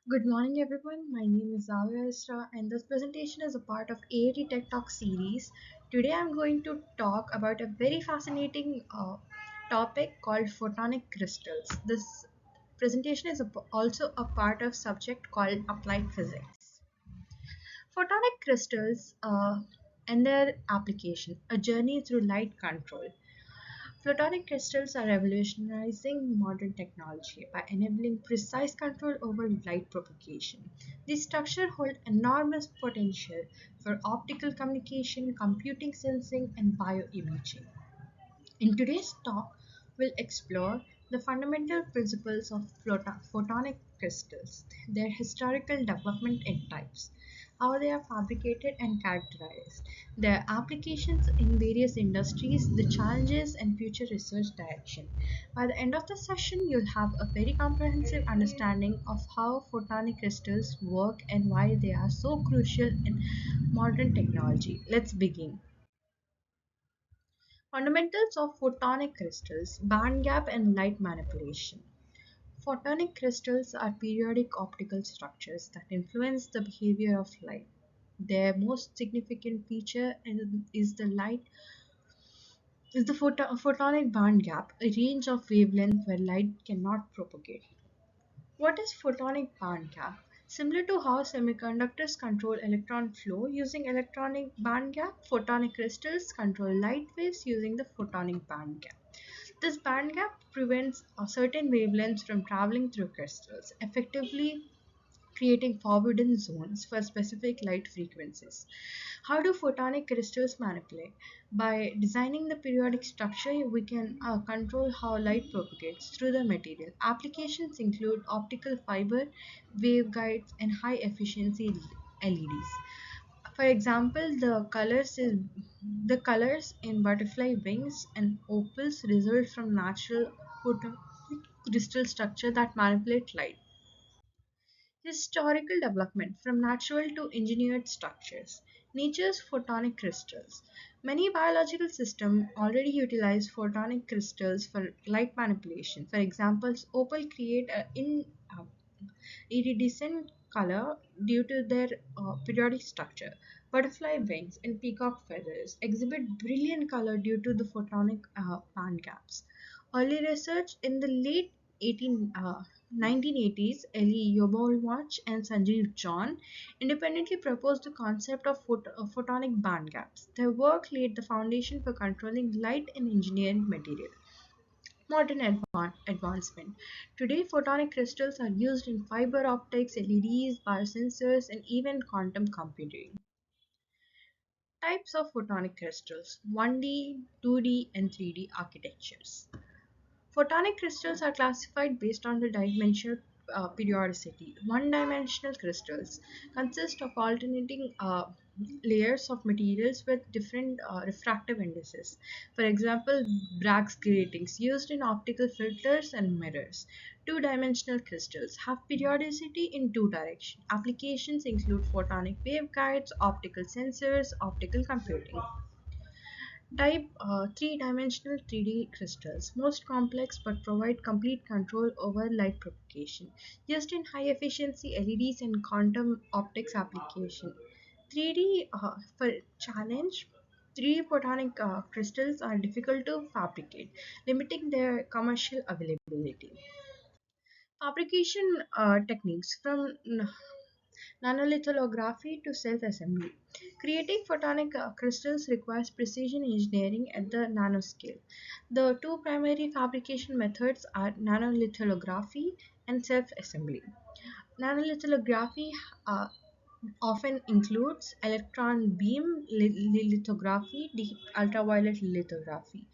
Good morning, everyone. My name is Zavia Isra, and this presentation is a part of AAT Tech Talk series. Today, I'm going to talk about a very fascinating topic called photonic crystals. This presentation is also a part of subject called applied physics. Photonic crystals and their application: a journey through light control. Photonic crystals are revolutionizing modern technology by enabling precise control over light propagation. These structures hold enormous potential for optical communication, computing, sensing, and bioimaging. In today's talk, we'll explore the fundamental principles of photonic crystals, their historical development and types, how they are fabricated and characterized, their applications in various industries, the challenges, and future research direction. By the end of the session, you'll have a very comprehensive understanding of how photonic crystals work and why they are so crucial in modern technology. Let's begin. Fundamentals of photonic crystals: band gap and light manipulation. Photonic crystals are periodic optical structures that influence the behavior of light. Their most significant feature is the light is the photonic band gap, a range of wavelengths where light cannot propagate. What is photonic band gap? Similar to how semiconductors control electron flow using electronic band gap, photonic crystals control light waves using the photonic band gap. This band gap prevents certain wavelengths from traveling through crystals, effectively creating forbidden zones for specific light frequencies. How do photonic crystals manipulate? By designing the periodic structure, we can control how light propagates through the material. Applications include optical fiber, waveguides, and high efficiency LEDs. For example, the colors in butterfly wings and opals result from natural photonic crystal structure that manipulate light. Historical development from natural to engineered structures. Nature's photonic crystals. Many biological systems already utilize photonic crystals for light manipulation. For example, opal create a iridescent color due to their periodic structure. Butterfly wings and peacock feathers exhibit brilliant color due to the photonic band gaps. Early research in the late 1980s, Eli Yobolwach and Sanjeev John independently proposed the concept of photonic band gaps. Their work laid the foundation for controlling light in engineering material. Modern advancement. Today, photonic crystals are used in fiber optics, LEDs, biosensors, and even quantum computing. Types of photonic crystals: 1D, 2D, and 3D architectures. Photonic crystals are classified based on the dimensional periodicity. One-dimensional crystals consist of alternating layers of materials with different refractive indices. For example, Bragg's gratings used in optical filters and mirrors. Two-dimensional crystals have periodicity in two directions. Applications include photonic waveguides, optical sensors, optical computing. Type three-dimensional 3D crystals, most complex but provide complete control over light propagation, used in high-efficiency LEDs and quantum optics application. 3D for challenge. 3D photonic crystals are difficult to fabricate, limiting their commercial availability. Fabrication techniques from nanolithography to self-assembly. Creating photonic crystals requires precision engineering at the nanoscale. The two primary fabrication methods are nanolithography and self-assembly. Nanolithography often includes electron beam lithography, deep ultraviolet lithography.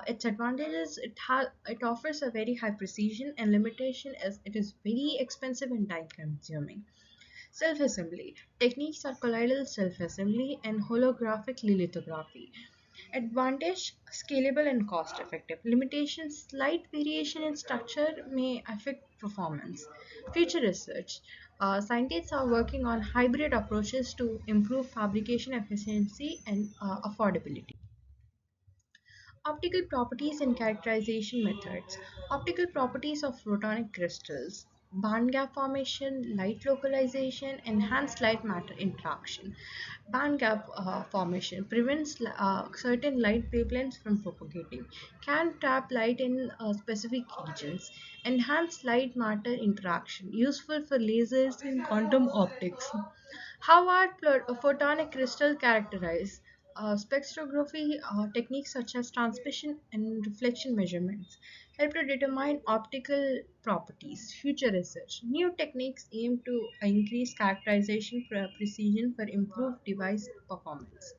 Its advantage is it offers a very high precision, and limitation is it is very expensive and time consuming. Self-assembly techniques are colloidal self-assembly and holographic lithography. Advantage: scalable and cost effective. Limitations: slight variation in structure may affect performance. Future research: scientists are working on hybrid approaches to improve fabrication efficiency and affordability. Optical properties and characterization methods. Optical properties of photonic crystals. band gap formation, light localization, enhanced light matter interaction. Band gap formation prevents certain light wavelengths from propagating, can trap light in specific regions, enhanced light matter interaction, useful for lasers and quantum optics. How are photonic crystals characterized? Spectrography techniques such as transmission and reflection measurements help to determine optical properties. Future research. New techniques aim to increase characterization precision for improved device performance.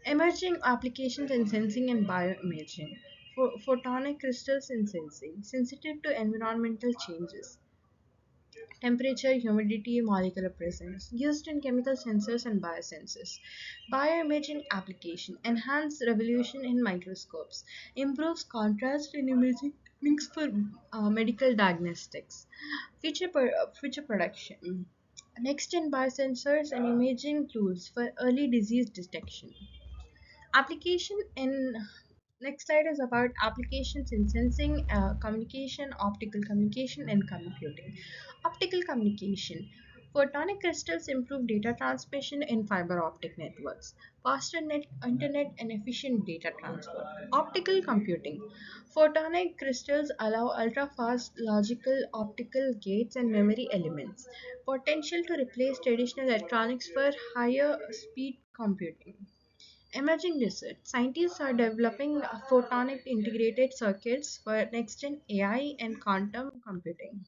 Emerging applications in sensing and bioimaging. Photonic crystals in sensing, sensitive to environmental changes. Temperature, humidity, molecular presence, used in chemical sensors and biosensors. Bioimaging application, enhanced resolution in microscopes, improves contrast in imaging techniques for medical diagnostics. Future production, next gen biosensors and imaging tools for early disease detection. Application in Next slide is about applications in sensing, communication, optical communication, and computing. Optical communication. Photonic crystals improve data transmission in fiber optic networks, faster internet, and efficient data transfer. Optical computing. Photonic crystals allow ultra fast logical optical gates and memory elements, potential to replace traditional electronics for higher speed computing. Emerging research. Scientists are developing photonic integrated circuits for next gen AI and quantum computing.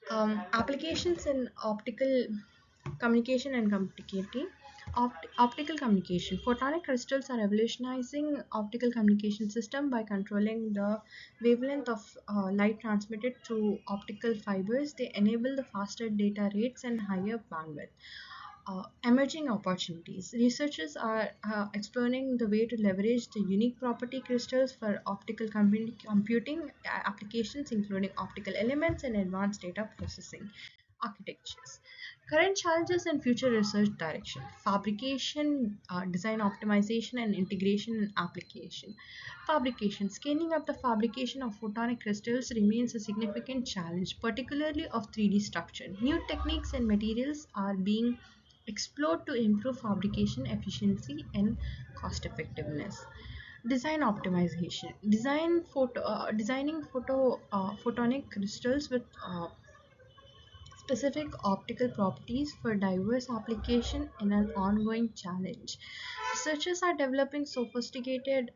Applications in optical communication and communicating. Optical communication. Photonic crystals are revolutionizing optical communication system by controlling the wavelength of light transmitted through optical fibers. They enable the faster data rates and higher bandwidth. Emerging opportunities. Researchers are exploring the way to leverage the unique property crystals for optical computing applications, including optical elements and advanced data processing architectures. Current challenges and future research direction: fabrication, design optimization, and integration and application. Fabrication. Scaling up the fabrication of photonic crystals remains a significant challenge, particularly of 3D structure. New techniques and materials are being explored to improve fabrication efficiency and cost effectiveness. Design optimization. Designing photonic crystals with specific optical properties for diverse application in an ongoing challenge. Researchers are developing sophisticated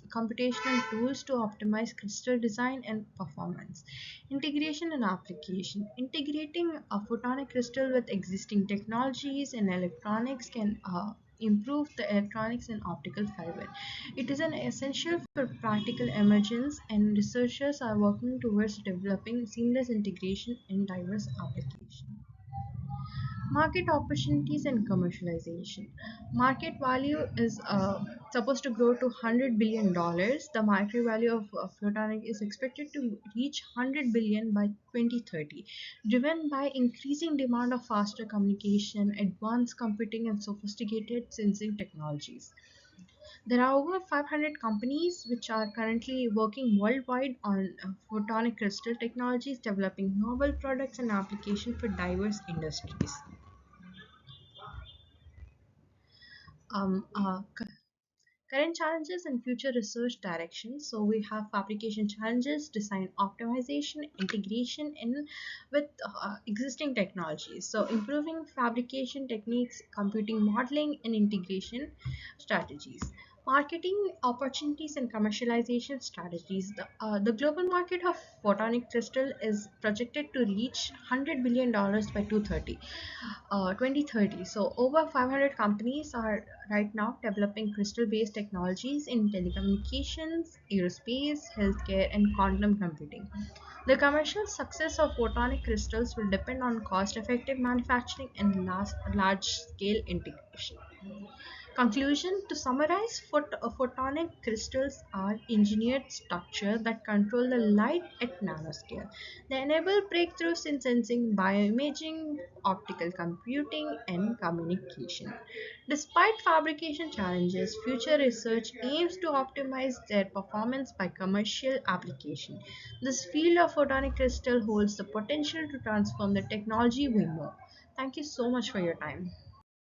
computational tools to optimize crystal design and performance. Integration and application. Integrating a photonic crystal with existing technologies and electronics can improve the electronics and optical fiber. It is an essential for practical emergence, and researchers are working towards developing seamless integration in diverse applications. Market opportunities and commercialization. Market value is supposed to grow to $100 billion. The market value of photonic is expected to reach 100 billion by 2030, driven by increasing demand of faster communication, advanced computing, and sophisticated sensing technologies. There are over 500 companies which are currently working worldwide on photonic crystal technologies, developing novel products and applications for diverse industries. Um, uh, Current challenges and future research directions. So we have fabrication challenges, design optimization, integration in with existing technologies. So improving fabrication techniques, computing modeling, and integration strategies. Marketing opportunities and commercialization strategies. The global market of photonic crystal is projected to reach $100 billion by 2030. So over 500 companies are right now developing crystal-based technologies in telecommunications, aerospace, healthcare, and quantum computing. The commercial success of photonic crystals will depend on cost-effective manufacturing and large-scale integration. Conclusion: to summarize, photonic crystals are engineered structures that control the light at nanoscale. They enable breakthroughs in sensing, bioimaging, optical computing, and communication. Despite fabrication challenges, future research aims to optimize their performance by commercial application. This field of photonic crystal holds the potential to transform the technology we know. Thank you so much for your time.